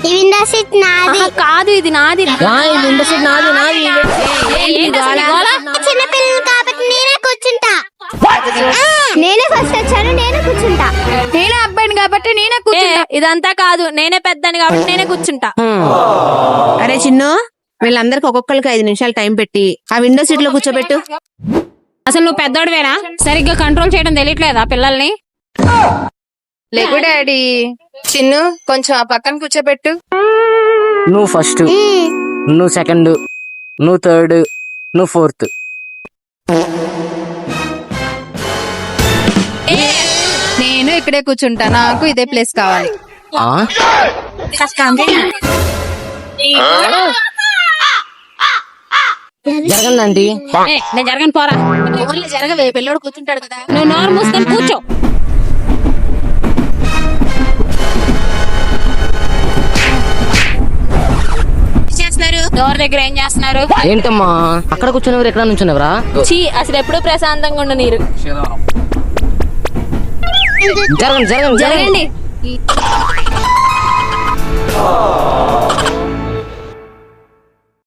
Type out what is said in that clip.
ఈ window seat నాది. కాదు ఇది నాది. విండో సీట్ నాది నాది. చిన్న పిల్లలు కాబట్టి నేనే కూర్చుంటా. నేనే ఫస్ట్ వచ్చాను, నేనే కూర్చుంటా. నేనే అబ్బాయిని కాబట్టి నేనే కూర్చుంటా. ఇదంతా కాదు, నేనే పెద్దని కాబట్టి నేనే కూర్చుంటా. అరే చిన్ను, వీళ్ళందరికి ఒక్కొక్కరికి 5 నిమిషాలు టైం పెట్టి ఆ విండో సీట్ లో కూర్చోబెట్టు. అసలు నువ్వు పెద్దోడివేనా? సరిగ్గా కంట్రోల్ చేయడం తెలియట్లేదా పిల్లల్ని? లేకు డాడీ. చిన్ను కొంచెం ఆ పక్కన కూర్చోబెట్టు. నువ్వు ఫస్ట్, నువ్వు సెకండ్, నువ్వు థర్డ్, నువ్వు ఫోర్త్. నేను ఇక్కడే కూర్చుంటా, నాకు ఇదే ప్లేస్ కావాలి. జరగండి ఆంటీ. నేను జరగను, పోరా. జరగవే, పిల్లోడు కూర్చుంటాడు కదా. నువ్వు నోరు మూసుకొని కూర్చో. డోర్ దగ్గర ఏం చేస్తున్నారు? ఏంటమ్మా అక్కడ కూర్చున్నవారు ఎక్కడ నుంచున్నవరా? చీ, అసలు ఎప్పుడు ప్రశాంతంగా ఉండు నీరు. జరగండి జరగండి జరగండి.